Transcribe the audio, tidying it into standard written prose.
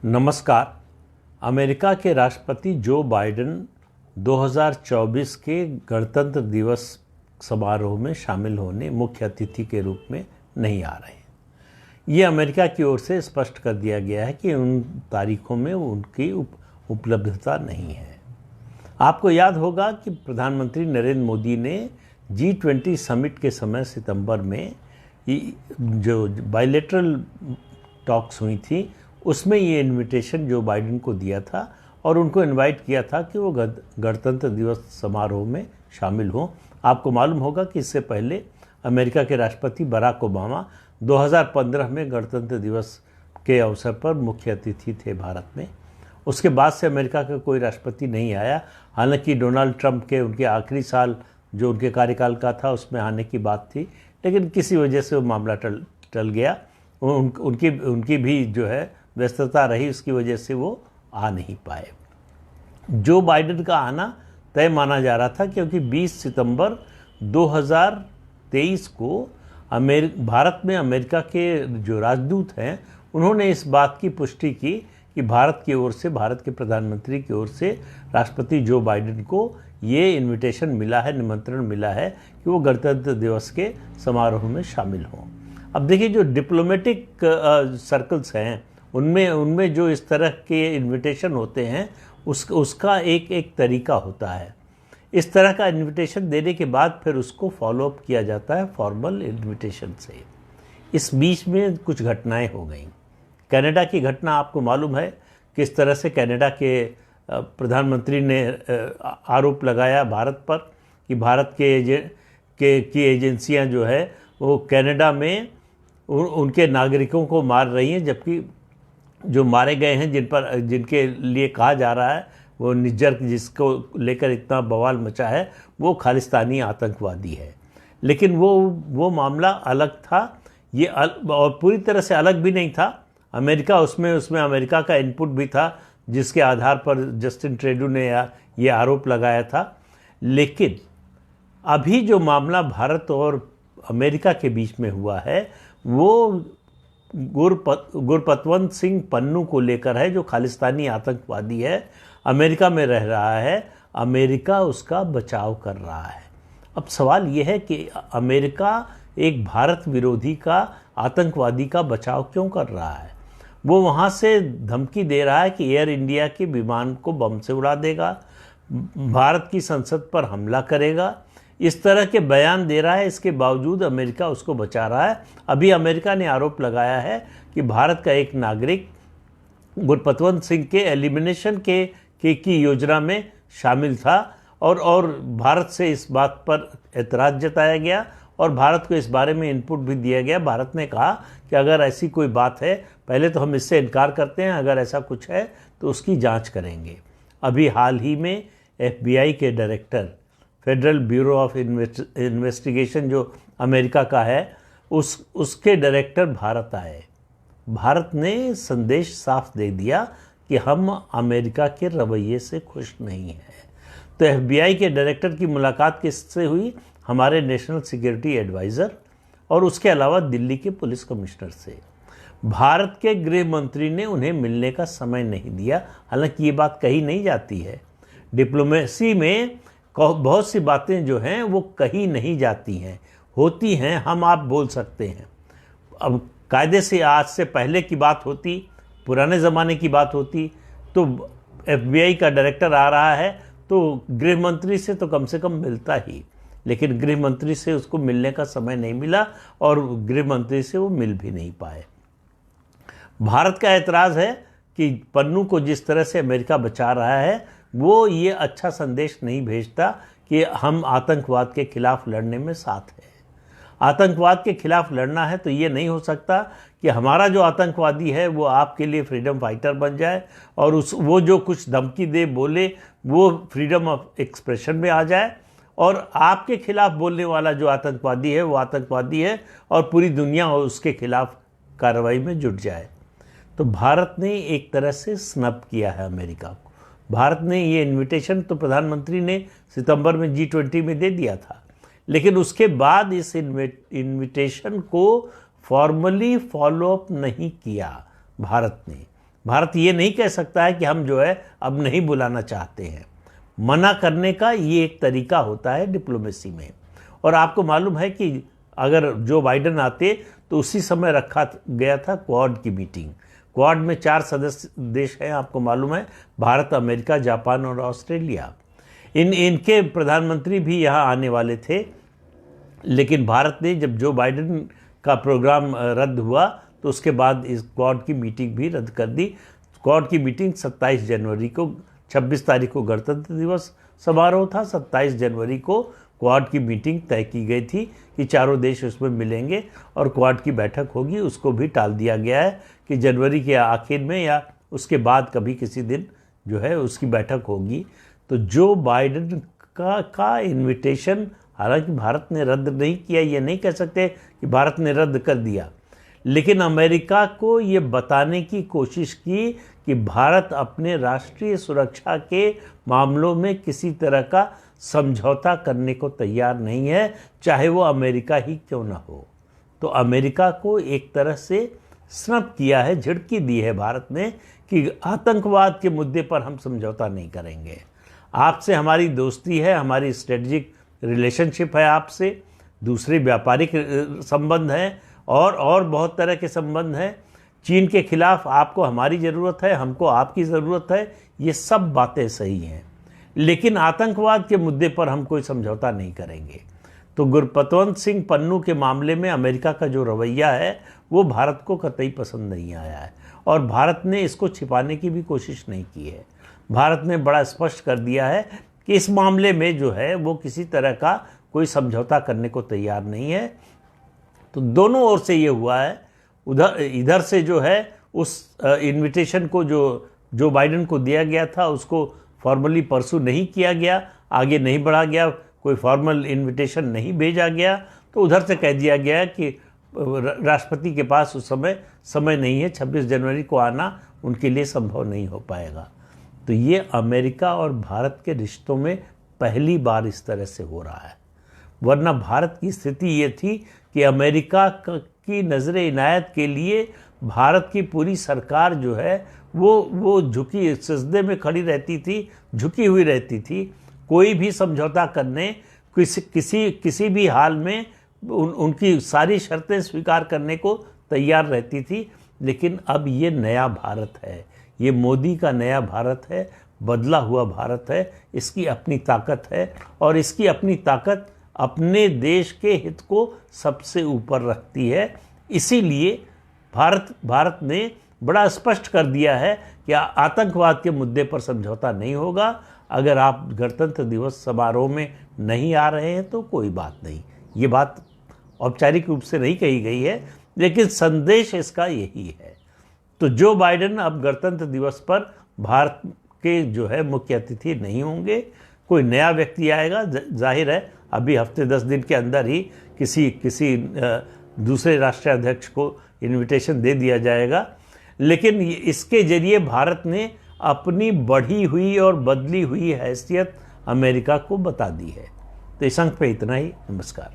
नमस्कार। अमेरिका के राष्ट्रपति जो बाइडेन 2024 के गणतंत्र दिवस समारोह में शामिल होने मुख्य अतिथि के रूप में नहीं आ रहे हैं। ये अमेरिका की ओर से स्पष्ट कर दिया गया है कि उन तारीखों में उनकी उपलब्धता नहीं है। आपको याद होगा कि प्रधानमंत्री नरेंद्र मोदी ने G20 समिट के समय सितंबर में जो बायलैटरल टॉक्स हुई थी उसमें ये इनविटेशन जो बाइडेन को दिया था और उनको इनवाइट किया था कि वो गणतंत्र दिवस समारोह में शामिल हों। आपको मालूम होगा कि इससे पहले अमेरिका के राष्ट्रपति बराक ओबामा 2015 में गणतंत्र दिवस के अवसर पर मुख्य अतिथि थे भारत में। उसके बाद से अमेरिका का कोई राष्ट्रपति नहीं आया। हालांकि डोनाल्ड ट्रंप के उनके आखिरी साल जो उनके कार्यकाल का था उसमें आने की बात थी, लेकिन किसी वजह से वो मामला टल गया। उनकी भी जो है व्यस्तता रही, उसकी वजह से वो आ नहीं पाए। जो बाइडेन का आना तय माना जा रहा था क्योंकि 20 सितंबर 2023 को भारत में अमेरिका के जो राजदूत हैं उन्होंने इस बात की पुष्टि की कि भारत की ओर से, भारत के प्रधानमंत्री की ओर से राष्ट्रपति जो बाइडेन को ये इनविटेशन मिला है, निमंत्रण मिला है कि वो गणतंत्र दिवस के समारोह में शामिल हों। अब देखिए, जो डिप्लोमेटिक सर्कल्स हैं उनमें जो इस तरह के इनविटेशन होते हैं उसका एक तरीका होता है। इस तरह का इनविटेशन देने के बाद फिर उसको फॉलोअप किया जाता है फॉर्मल इनविटेशन से। इस बीच में कुछ घटनाएं हो गई। कनाडा की घटना आपको मालूम है, किस तरह से कनाडा के प्रधानमंत्री ने आरोप लगाया भारत पर कि भारत की एजेंसियां जो है वो कनाडा में उनके नागरिकों को मार रही हैं, जबकि जो मारे गए हैं जिनके लिए कहा जा रहा है वो निज्जर, जिसको लेकर इतना बवाल मचा है, वो खालिस्तानी आतंकवादी है। लेकिन वो मामला अलग था, ये और पूरी तरह से अलग भी नहीं था। अमेरिका उसमें अमेरिका का इनपुट भी था, जिसके आधार पर जस्टिन ट्रूडो ने ये आरोप लगाया था। लेकिन अभी जो मामला भारत और अमेरिका के बीच में हुआ है वो गुरपतवंत सिंह पन्नू को लेकर है, जो खालिस्तानी आतंकवादी है, अमेरिका में रह रहा है। अमेरिका उसका बचाव कर रहा है। अब सवाल यह है कि अमेरिका एक भारत विरोधी का, आतंकवादी का बचाव क्यों कर रहा है? वो वहाँ से धमकी दे रहा है कि एयर इंडिया के विमान को बम से उड़ा देगा, भारत की संसद पर हमला करेगा, इस तरह के बयान दे रहा है। इसके बावजूद अमेरिका उसको बचा रहा है। अभी अमेरिका ने आरोप लगाया है कि भारत का एक नागरिक गुरपतवंत सिंह के एलिमिनेशन की योजना में शामिल था और भारत से इस बात पर एतराज़ जताया गया और भारत को इस बारे में इनपुट भी दिया गया। भारत ने कहा कि अगर ऐसी कोई बात है, पहले तो हम इससे इनकार करते हैं, अगर ऐसा कुछ है तो उसकी जांच करेंगे। अभी हाल ही में FBI के director, federal bureau of investigation जो अमेरिका का है, उसके डायरेक्टर भारत आए। भारत ने संदेश साफ दे दिया कि हम अमेरिका के रवैये से खुश नहीं हैं। तो FBI के डायरेक्टर की मुलाकात किससे हुई? हमारे नेशनल सिक्योरिटी एडवाइज़र और उसके अलावा दिल्ली के पुलिस कमिश्नर से। भारत के गृह मंत्री ने उन्हें मिलने का समय नहीं दिया। हालांकि ये बात कही नहीं जाती है, डिप्लोमेसी में बहुत सी बातें जो हैं वो कही नहीं जाती हैं, होती हैं, हम आप बोल सकते हैं। अब कायदे से आज से पहले की बात होती, पुराने ज़माने की बात होती, तो FBI का डायरेक्टर आ रहा है तो गृह मंत्री से तो कम से कम मिलता ही, लेकिन गृह मंत्री से उसको मिलने का समय नहीं मिला और गृह मंत्री से वो मिल भी नहीं पाए। भारत का ऐतराज़ है कि पन्नू को जिस तरह से अमेरिका बचा रहा है वो ये अच्छा संदेश नहीं भेजता कि हम आतंकवाद के खिलाफ लड़ने में साथ हैं। आतंकवाद के खिलाफ लड़ना है तो ये नहीं हो सकता कि हमारा जो आतंकवादी है वो आपके लिए फ्रीडम फाइटर बन जाए और वो जो कुछ धमकी दे बोले वो फ्रीडम ऑफ एक्सप्रेशन में आ जाए, और आपके खिलाफ बोलने वाला जो आतंकवादी है वो आतंकवादी है और पूरी दुनिया उसके खिलाफ कार्रवाई में जुट जाए। तो भारत ने एक तरह से स्नब किया है अमेरिका को। भारत ने ये इनविटेशन तो प्रधानमंत्री ने सितंबर में G20 में दे दिया था, लेकिन उसके बाद इस इनविटेशन को फॉर्मली फॉलोअप नहीं किया भारत ने। भारत ये नहीं कह सकता है कि हम जो है अब नहीं बुलाना चाहते हैं। मना करने का ये एक तरीका होता है डिप्लोमेसी में। और आपको मालूम है कि अगर जो बाइडेन आते तो उसी समय रखा गया था क्वाड की मीटिंग। क्वाड में 4 सदस्य देश हैं, आपको मालूम है, भारत, अमेरिका, जापान और ऑस्ट्रेलिया। इनके प्रधानमंत्री भी यहाँ आने वाले थे, लेकिन भारत ने जब जो बाइडेन का प्रोग्राम रद्द हुआ तो उसके बाद इस क्वाड की मीटिंग भी रद्द कर दी। क्वाड की मीटिंग 27 जनवरी को, 26 तारीख को गणतंत्र दिवस समारोह था, 27 जनवरी को क्वाड की मीटिंग तय की गई थी कि चारों देश उसमें मिलेंगे और क्वाड की बैठक होगी। उसको भी टाल दिया गया है कि जनवरी के आखिर में या उसके बाद कभी किसी दिन जो है उसकी बैठक होगी। तो जो बाइडेन का इन्विटेशन, हालांकि भारत ने रद्द नहीं किया, ये नहीं कह सकते कि भारत ने रद्द कर दिया, लेकिन अमेरिका को ये बताने की कोशिश की कि भारत अपने राष्ट्रीय सुरक्षा के मामलों में किसी तरह का समझौता करने को तैयार नहीं है, चाहे वो अमेरिका ही क्यों ना हो। तो अमेरिका को एक तरह से स्नप किया है, झिड़की दी है भारत ने कि आतंकवाद के मुद्दे पर हम समझौता नहीं करेंगे। आपसे हमारी दोस्ती है, हमारी स्ट्रेटजिक रिलेशनशिप है आपसे, दूसरे व्यापारिक संबंध हैं और बहुत तरह के संबंध हैं। चीन के खिलाफ आपको हमारी ज़रूरत है, हमको आपकी ज़रूरत है, ये सब बातें सही हैं, लेकिन आतंकवाद के मुद्दे पर हम कोई समझौता नहीं करेंगे। तो गुरपतवंत सिंह पन्नू के मामले में अमेरिका का जो रवैया है वो भारत को कतई पसंद नहीं आया है और भारत ने इसको छिपाने की भी कोशिश नहीं की है। भारत ने बड़ा स्पष्ट कर दिया है कि इस मामले में जो है वो किसी तरह का कोई समझौता करने को तैयार नहीं है। तो दोनों ओर से ये हुआ है, इधर से जो है उस इनविटेशन को जो बाइडेन को दिया गया था उसको फॉर्मली परसू नहीं किया गया, आगे नहीं बढ़ा गया, कोई फॉर्मल इनविटेशन नहीं भेजा गया। तो उधर से कह दिया गया कि राष्ट्रपति के पास उस समय नहीं है, 26 जनवरी को आना उनके लिए संभव नहीं हो पाएगा। तो ये अमेरिका और भारत के रिश्तों में पहली बार इस तरह से हो रहा है, वरना भारत की स्थिति ये थी कि अमेरिका की नज़र इनायत के लिए भारत की पूरी सरकार जो है वो झुकी, सजदे में खड़ी रहती थी, झुकी हुई रहती थी। कोई भी समझौता करने, किसी भी हाल में उनकी सारी शर्तें स्वीकार करने को तैयार रहती थी। लेकिन अब ये नया भारत है, ये मोदी का नया भारत है, बदला हुआ भारत है, इसकी अपनी ताकत है और इसकी अपनी ताकत अपने देश के हित को सबसे ऊपर रखती है। इसीलिए भारत ने बड़ा स्पष्ट कर दिया है कि आतंकवाद के मुद्दे पर समझौता नहीं होगा। अगर आप गणतंत्र दिवस समारोह में नहीं आ रहे हैं तो कोई बात नहीं, ये बात औपचारिक रूप से नहीं कही गई है, लेकिन संदेश इसका यही है। तो जो बाइडेन अब गणतंत्र दिवस पर भारत के जो है मुख्य अतिथि नहीं होंगे, कोई नया व्यक्ति आएगा। जाहिर है अभी हफ्ते 10 दिन के अंदर ही किसी दूसरे राष्ट्राध्यक्ष को इनविटेशन दे दिया जाएगा, लेकिन इसके जरिए भारत ने अपनी बढ़ी हुई और बदली हुई हैसियत अमेरिका को बता दी है। तो इस अंक पे इतना ही। नमस्कार।